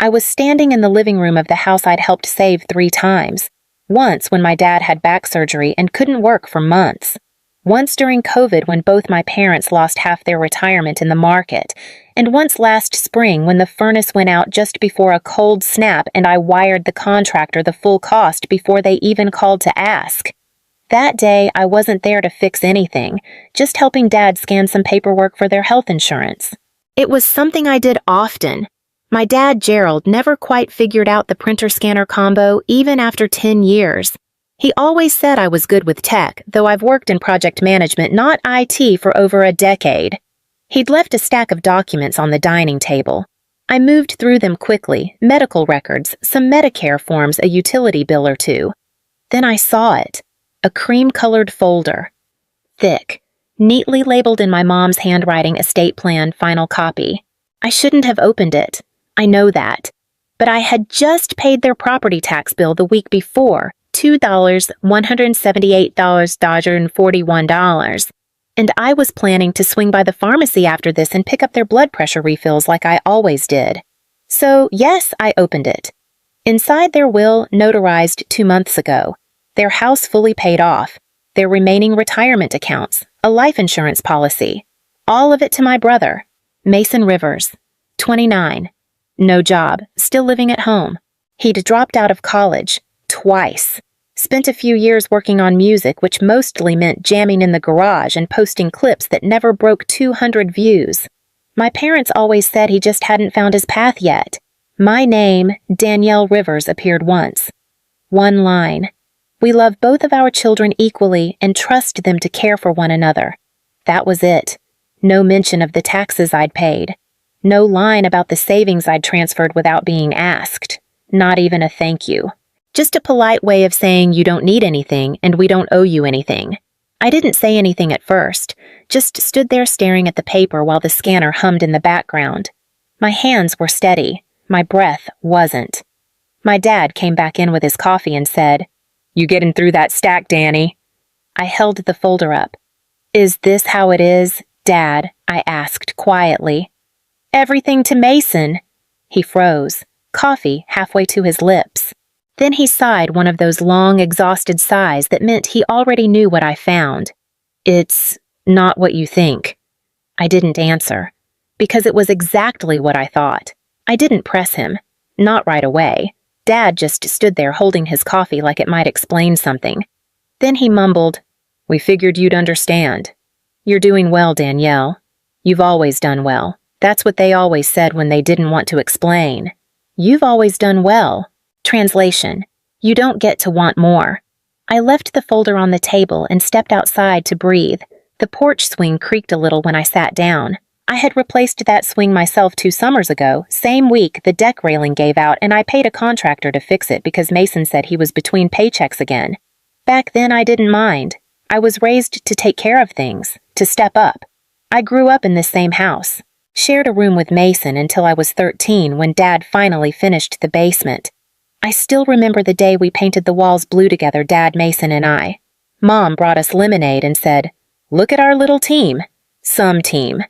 I was standing in the living room of the house I'd helped save 3 times. Once when my dad had back surgery and couldn't work for months. Once during COVID when both my parents lost half their retirement in the market. And once last spring when the furnace went out just before a cold snap and I wired the contractor the full cost before they even called to ask. That day, I wasn't there to fix anything, just helping Dad scan some paperwork for their health insurance. It was something I did often. My dad, Gerald, never quite figured out the printer-scanner combo even after 10 years. He always said I was good with tech, though I've worked in project management, not IT, for over a decade. He'd left a stack of documents on the dining table. I moved through them quickly, medical records, some Medicare forms, a utility bill or two. Then I saw it, a cream-colored folder. Thick, neatly labeled in my mom's handwriting, estate plan, final copy. I shouldn't have opened it. I know that. But I had just paid their property tax bill the week before, $178.41, and I was planning to swing by the pharmacy after this and pick up their blood pressure refills like I always did. So, yes, I opened it. Inside their will, notarized 2 months ago, their house fully paid off, their remaining retirement accounts, a life insurance policy, all of it to my brother, Mason Rivers, 29. No job, still living at home. He'd dropped out of college, twice. Spent a few years working on music, which mostly meant jamming in the garage and posting clips that never broke 200 views. My parents always said he just hadn't found his path yet. My name, Danielle Rivers, appeared once. One line. We love both of our children equally and trust them to care for one another. That was it. No mention of the taxes I'd paid. No line about the savings I'd transferred without being asked. Not even a thank you. Just a polite way of saying you don't need anything and we don't owe you anything. I didn't say anything at first, just stood there staring at the paper while the scanner hummed in the background. My hands were steady. My breath wasn't. My dad came back in with his coffee and said, "You getting through that stack, Danny?" I held the folder up. "Is this how it is, Dad?" I asked quietly. "Everything to Mason." He froze, coffee halfway to his lips. Then he sighed one of those long, exhausted sighs that meant he already knew what I found. "It's not what you think." I didn't answer, because it was exactly what I thought. I didn't press him. Not right away. Dad just stood there holding his coffee like it might explain something. Then he mumbled, "We figured you'd understand. You're doing well, Danielle. You've always done well. That's what they always said when they didn't want to explain. You've always done well." Translation: You don't get to want more. I left the folder on the table and stepped outside to breathe. The porch swing creaked a little when I sat down. I had replaced that swing myself 2 summers ago. Same week, the deck railing gave out and I paid a contractor to fix it because Mason said he was between paychecks again. Back then, I didn't mind. I was raised to take care of things, to step up. I grew up in this same house. Shared a room with Mason until I was 13 when Dad finally finished the basement. I still remember the day we painted the walls blue together, Dad, Mason, and I. Mom brought us lemonade and said, "Look at our little team." Some team.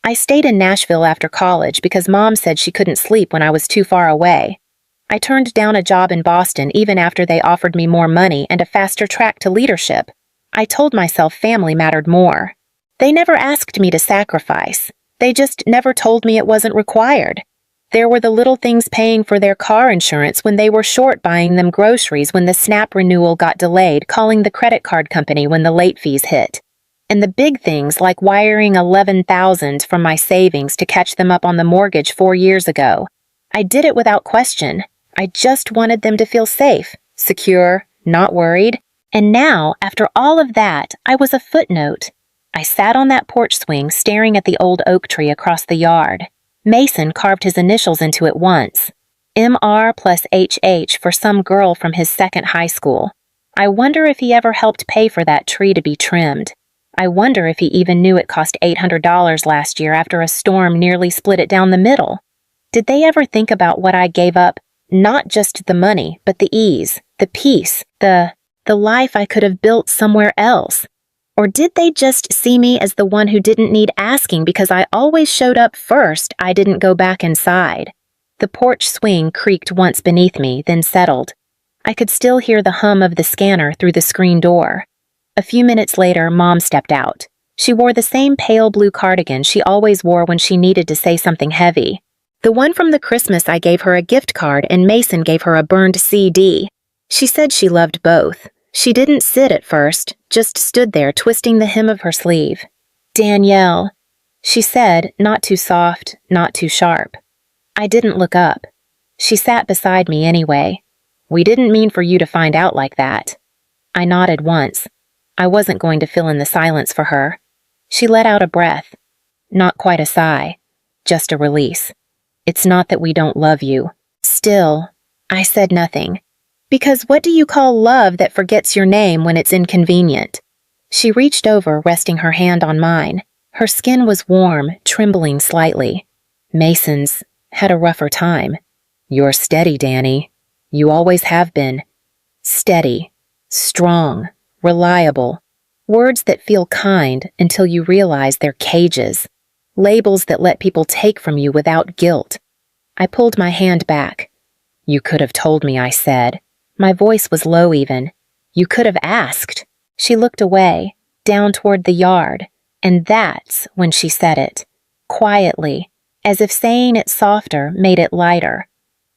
I stayed in Nashville after college because Mom said she couldn't sleep when I was too far away. I turned down a job in Boston even after they offered me more money and a faster track to leadership. I told myself family mattered more. They never asked me to sacrifice. They just never told me it wasn't required. There were the little things paying for their car insurance when they were short buying them groceries when the SNAP renewal got delayed, calling the credit card company when the late fees hit. And the big things like wiring $11,000 from my savings to catch them up on the mortgage 4 years ago. I did it without question. I just wanted them to feel safe, secure, not worried. And now, after all of that, I was a footnote. I sat on that porch swing staring at the old oak tree across the yard. Mason carved his initials into it once. MR plus HH for some girl from his second high school. I wonder if he ever helped pay for that tree to be trimmed. I wonder if he even knew it cost $800 last year after a storm nearly split it down the middle. Did they ever think about what I gave up? Not just the money, but the ease, the peace, the life I could have built somewhere else. Or did they just see me as the one who didn't need asking because I always showed up first? I didn't go back inside. The porch swing creaked once beneath me, then settled. I could still hear the hum of the scanner through the screen door. A few minutes later, Mom stepped out. She wore the same pale blue cardigan she always wore when she needed to say something heavy. The one from the Christmas I gave her a gift card and Mason gave her a burned CD. She said she loved both. She didn't sit at first, just stood there twisting the hem of her sleeve. "Danielle," she said, not too soft, not too sharp. I didn't look up. She sat beside me anyway. "We didn't mean for you to find out like that." I nodded once. I wasn't going to fill in the silence for her. She let out a breath. Not quite a sigh, just a release. "It's not that we don't love you." Still, I said nothing. Because what do you call love that forgets your name when it's inconvenient? She reached over, resting her hand on mine. Her skin was warm, trembling slightly. "Mason's had a rougher time." "You're steady, Danny. You always have been. Steady, strong, reliable. Words that feel kind until you realize they're cages. Labels that let people take from you without guilt." I pulled my hand back. "You could have told me," I said. My voice was low even. "You could have asked." She looked away, down toward the yard, and that's when she said it, quietly, as if saying it softer made it lighter.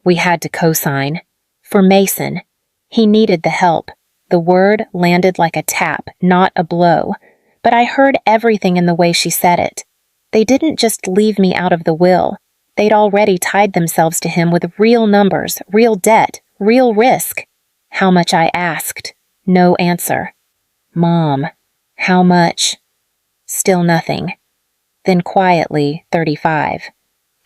We had to co-sign. For Mason. He needed the help. The word landed like a tap, not a blow, but I heard everything in the way she said it. They didn't just leave me out of the will. They'd already tied themselves to him with real numbers, real debt, real risk. How much I asked. No answer. "Mom, how much?" Still nothing. Then quietly, 35.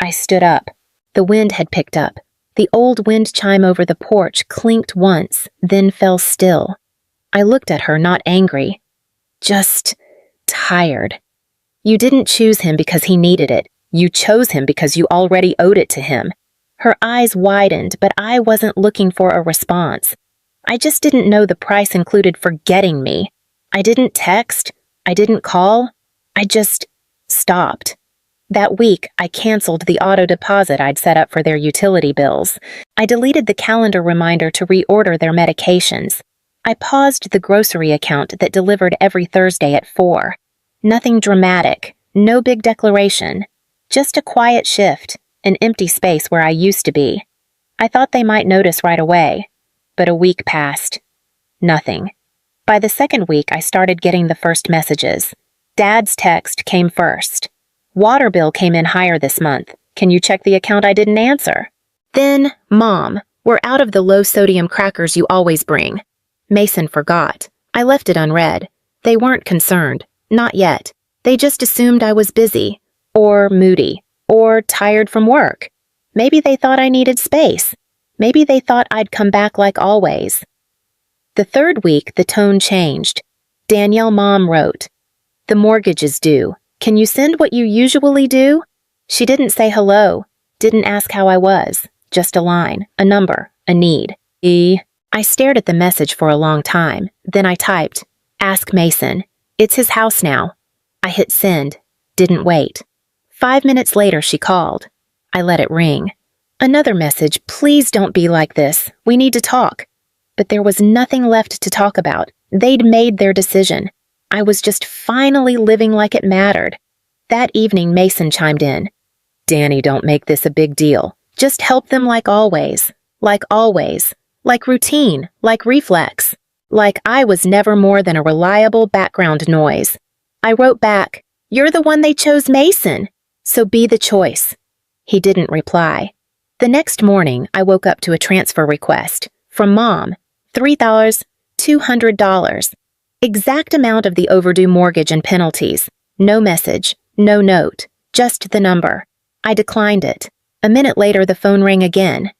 I stood up. The wind had picked up. The old wind chime over the porch clinked once, then fell still. I looked at her, not angry. Just tired. "You didn't choose him because he needed it. You chose him because you already owed it to him." Her eyes widened, but I wasn't looking for a response. I just didn't know the price included forgetting me. I didn't text. I didn't call. I just stopped. That week, I canceled the auto deposit I'd set up for their utility bills. I deleted the calendar reminder to reorder their medications. I paused the grocery account that delivered every Thursday at 4. Nothing dramatic, no big declaration. Just a quiet shift, an empty space where I used to be. I thought they might notice right away. But a week passed. Nothing. By the second week, I started getting the first messages. Dad's text came first. "Water bill came in higher this month. Can you check the account I didn't answer?" Then, "Mom, we're out of the low-sodium crackers you always bring." Mason forgot. I left it unread. They weren't concerned. Not yet. They just assumed I was busy, or moody, or tired from work. Maybe they thought I needed space. Maybe they thought I'd come back like always. The third week, the tone changed. Danielle, Mom wrote, "The mortgage is due. Can you send what you usually do?" She didn't say hello, didn't ask how I was, just a line, a number, a need. I stared at the message for a long time, then I typed, "Ask Mason. It's his house now." I hit send, didn't wait. 5 minutes later, she called. I let it ring. Another message, "Please don't be like this. We need to talk." But there was nothing left to talk about. They'd made their decision. I was just finally living like it mattered. That evening, Mason chimed in. "Danny, don't make this a big deal. Just help them like always. Like always. Like routine. Like reflex. Like I was never more than a reliable background noise." I wrote back, "You're the one they chose, Mason. So be the choice." He didn't reply. The next morning, I woke up to a transfer request from Mom, $3,200. Exact amount of the overdue mortgage and penalties. No message, no note, just the number. I declined it. A minute later, the phone rang again.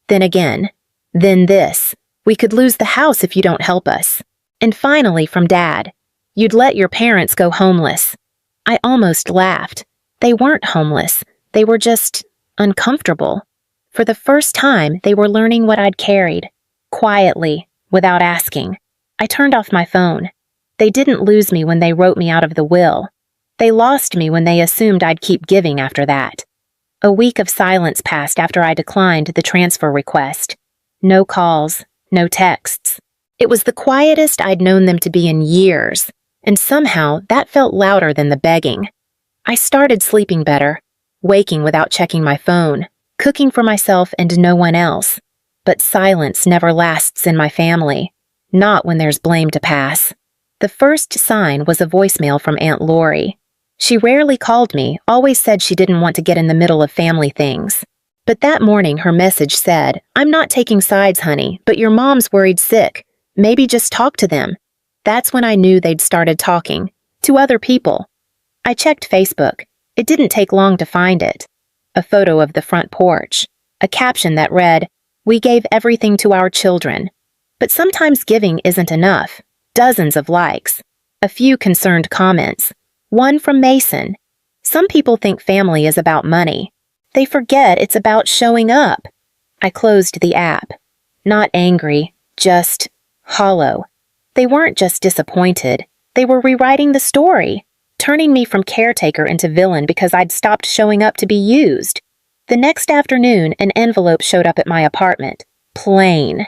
Then again. Then this. "We could lose the house if you don't help us." And finally, from Dad. "You'd let your parents go homeless." I almost laughed. They weren't homeless. They were just uncomfortable. For the first time, they were learning what I'd carried. Quietly, without asking. I turned off my phone. They didn't lose me when they wrote me out of the will. They lost me when they assumed I'd keep giving after that. A week of silence passed after I declined the transfer request. No calls, no texts. It was the quietest I'd known them to be in years, and somehow that felt louder than the begging. I started sleeping better, waking without checking my phone, cooking for myself and no one else. But silence never lasts in my family, not when there's blame to pass. The first sign was a voicemail from Aunt Lori. She rarely called me, always said she didn't want to get in the middle of family things. But that morning her message said, "I'm not taking sides, honey, but your mom's worried sick. Maybe just talk to them." That's when I knew they'd started talking. To other people. I checked Facebook. It didn't take long to find it. A photo of the front porch. A caption that read, "We gave everything to our children." But sometimes giving isn't enough. Dozens of likes. A few concerned comments. One from Mason. Some people think family is about money. They forget it's about showing up. I closed the app. Not angry, just hollow. They weren't just disappointed. They were rewriting the story, turning me from caretaker into villain because I'd stopped showing up to be used. The next afternoon, an envelope showed up at my apartment. Plain.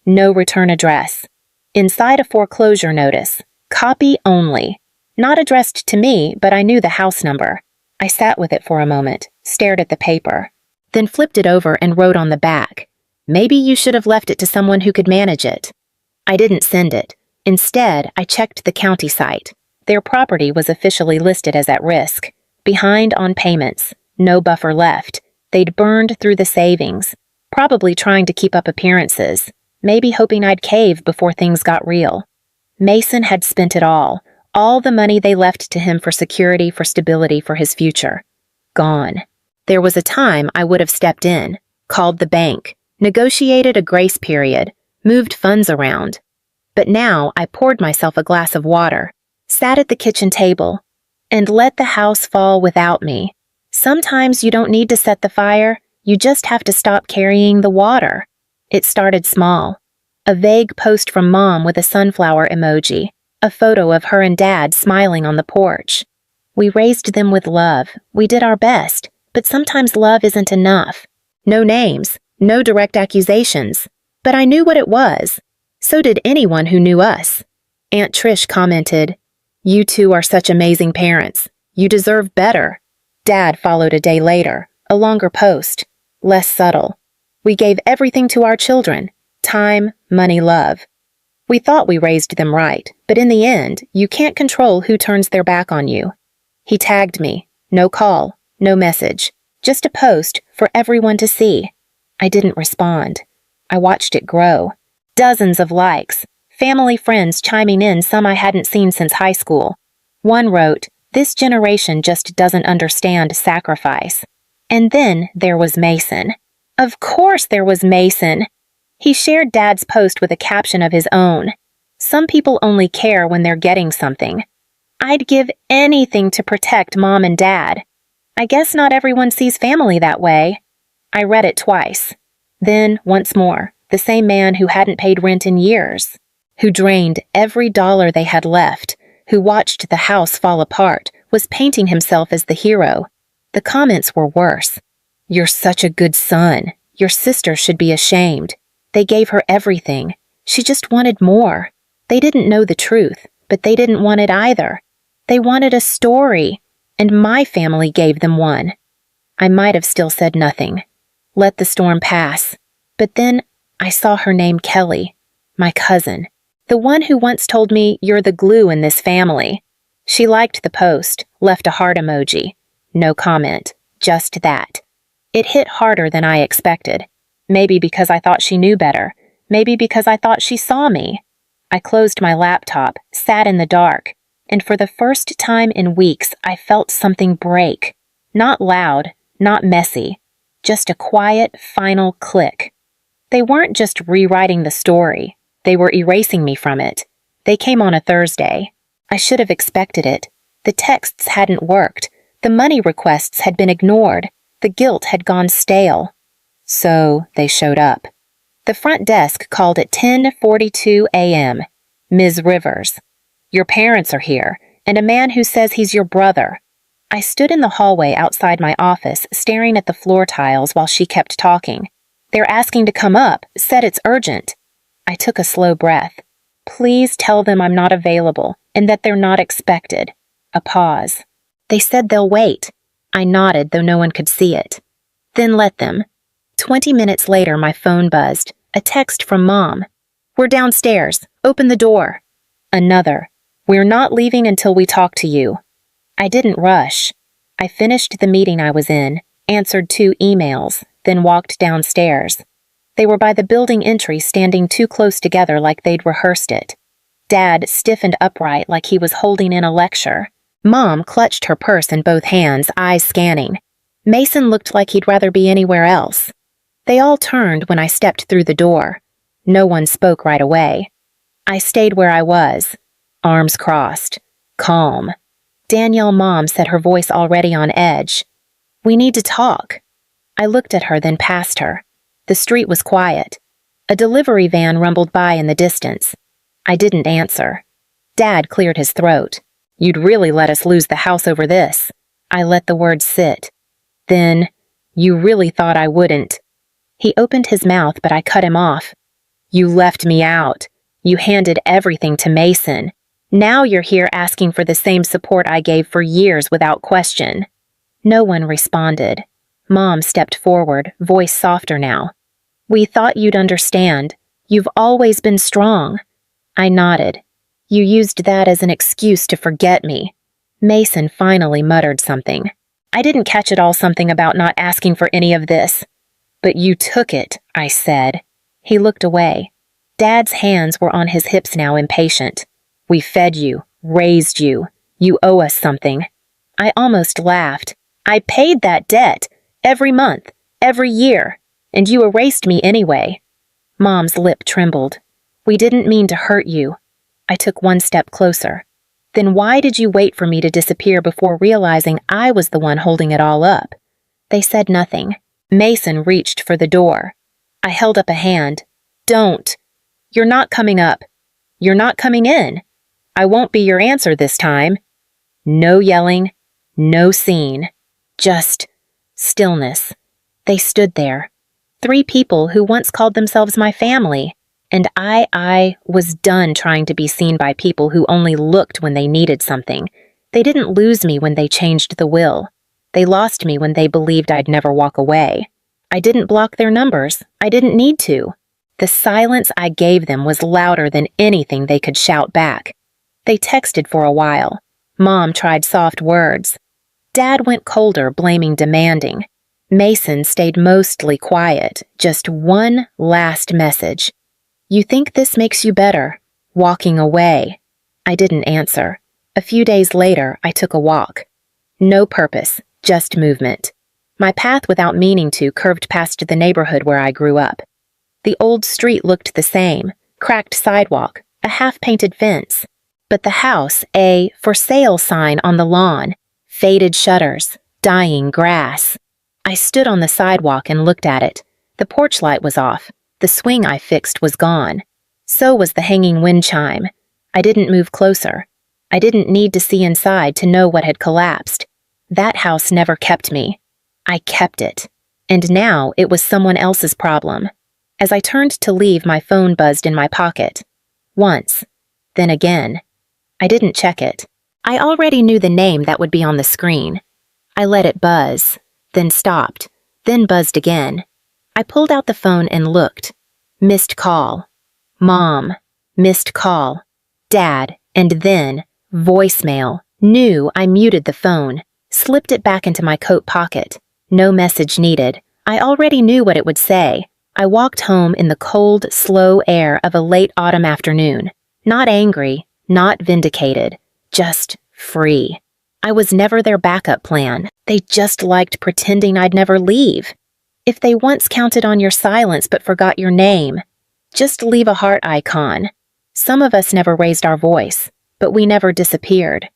No return address. Inside a foreclosure notice. Copy only. Not addressed to me, but I knew the house number. I sat with it for a moment, stared at the paper, then flipped it over and wrote on the back, "Maybe you should have left it to someone who could manage it." I didn't send it. Instead, I checked the county site. Their property was officially listed as at risk. Behind on payments. No buffer left. They'd burned through the savings. Probably trying to keep up appearances. Maybe hoping I'd cave before things got real. Mason had spent it all the money they left to him for security, for stability, for his future. Gone. There was a time I would have stepped in, called the bank, negotiated a grace period, moved funds around. But now I poured myself a glass of water, sat at the kitchen table, and let the house fall without me. Sometimes you don't need to set the fire, you just have to stop carrying the water. It started small. A vague post from Mom with a sunflower emoji, a photo of her and Dad smiling on the porch. We raised them with love. We did our best, but sometimes love isn't enough. No names, no direct accusations, but I knew what it was. So did anyone who knew us. Aunt Trish commented, "You two are such amazing parents. You deserve better." Dad followed a day later, a longer post, less subtle. "We gave everything to our children. Time, money, love. We thought we raised them right, but in the end, you can't control who turns their back on you." He tagged me. No call, no message. Just a post for everyone to see. I didn't respond. I watched it grow. Dozens of likes. Family friends chiming in, some I hadn't seen since high school. One wrote, "This generation just doesn't understand sacrifice." And then there was Mason. Of course there was Mason. He shared Dad's post with a caption of his own. "Some people only care when they're getting something." I'd give anything to protect Mom and Dad. I guess not everyone sees family that way. I read it twice. Then, once more, the same man who hadn't paid rent in years, who drained every dollar they had left, who watched the house fall apart, was painting himself as the hero. The comments were worse. "You're such a good son. Your sister should be ashamed. They gave her everything. She just wanted more." They didn't know the truth, but they didn't want it either. They wanted a story, and my family gave them one. I might have still said nothing. Let the storm pass. But then I saw her name Kelly, my cousin, the one who once told me, "You're the glue in this family." She liked the post, left a heart emoji. No comment, just that. It hit harder than I expected. Maybe because I thought she knew better. Maybe because I thought she saw me. I closed my laptop, sat in the dark, and for the first time in weeks I felt something break. Not loud, not messy, just a quiet, final click. They weren't just rewriting the story. They were erasing me from it. They came on a Thursday. I should have expected it. The texts hadn't worked. The money requests had been ignored. The guilt had gone stale. So they showed up. The front desk called at 10:42 a.m. "Ms. Rivers, your parents are here, and a man who says he's your brother." I stood in the hallway outside my office, staring at the floor tiles while she kept talking. They're asking to come up, said it's urgent. I took a slow breath. Please tell them I'm not available and that they're not expected. A pause. They said they'll wait. I nodded, though no one could see it. Then let them. 20 minutes later, my phone buzzed. A text from Mom. We're downstairs. Open the door. Another. We're not leaving until we talk to you. I didn't rush. I finished the meeting I was in, answered 2 emails, then walked downstairs. They were by the building entry, standing too close together like they'd rehearsed it. Dad stiffened upright like he was holding in a lecture. Mom clutched her purse in both hands, eyes scanning. Mason looked like he'd rather be anywhere else. They all turned when I stepped through the door. No one spoke right away. I stayed where I was, arms crossed, calm. Danielle Mom said, her voice already on edge. We need to talk. I looked at her, then past her. The street was quiet. A delivery van rumbled by in the distance. I didn't answer. Dad cleared his throat. You'd really let us lose the house over this. I let the words sit. Then, you really thought I wouldn't. He opened his mouth, but I cut him off. You left me out. You handed everything to Mason. Now you're here asking for the same support I gave for years without question. No one responded. Mom stepped forward, voice softer now. We thought you'd understand. You've always been strong. I nodded. You used that as an excuse to forget me. Mason finally muttered something. I didn't catch it all, something about not asking for any of this. But you took it, I said. He looked away. Dad's hands were on his hips now, impatient. We fed you, raised you. You owe us something. I almost laughed. I paid that debt. Every month, every year. And you erased me anyway. Mom's lip trembled. We didn't mean to hurt you. I took one step closer. Then why did you wait for me to disappear before realizing I was the one holding it all up? They said nothing. Mason reached for the door. I held up a hand. Don't. You're not coming up. You're not coming in. I won't be your answer this time. No yelling. No scene. Just stillness. They stood there. 3 people who once called themselves my family. And I was done trying to be seen by people who only looked when they needed something. They didn't lose me when they changed the will. They lost me when they believed I'd never walk away. I didn't block their numbers. I didn't need to. The silence I gave them was louder than anything they could shout back. They texted for a while. Mom tried soft words. Dad went colder, blaming demanding. Mason stayed mostly quiet, just one last message. You think this makes you better? Walking away. I didn't answer. A few days later, I took a walk. No purpose, just movement. My path, without meaning to, curved past the neighborhood where I grew up. The old street looked the same, cracked sidewalk, a half-painted fence. But the house, a for sale sign on the lawn, faded shutters, dying grass. I stood on the sidewalk and looked at it. The porch light was off. The swing I fixed was gone. So was the hanging wind chime. I didn't move closer. I didn't need to see inside to know what had collapsed. That house never kept me. I kept it. And now it was someone else's problem. As I turned to leave, my phone buzzed in my pocket. Once. Then again. I didn't check it. I already knew the name that would be on the screen. I let it buzz, then stopped, then buzzed again. I pulled out the phone and looked. Missed call. Mom. Missed call. Dad. And then voicemail. Knew I muted the phone. Slipped it back into my coat pocket. No message needed. I already knew what it would say. I walked home in the cold, slow air of a late autumn afternoon. Not angry, not vindicated. Just free. I was never their backup plan. They just liked pretending I'd never leave. If they once counted on your silence but forgot your name, just leave a heart icon. Some of us never raised our voice, but we never disappeared.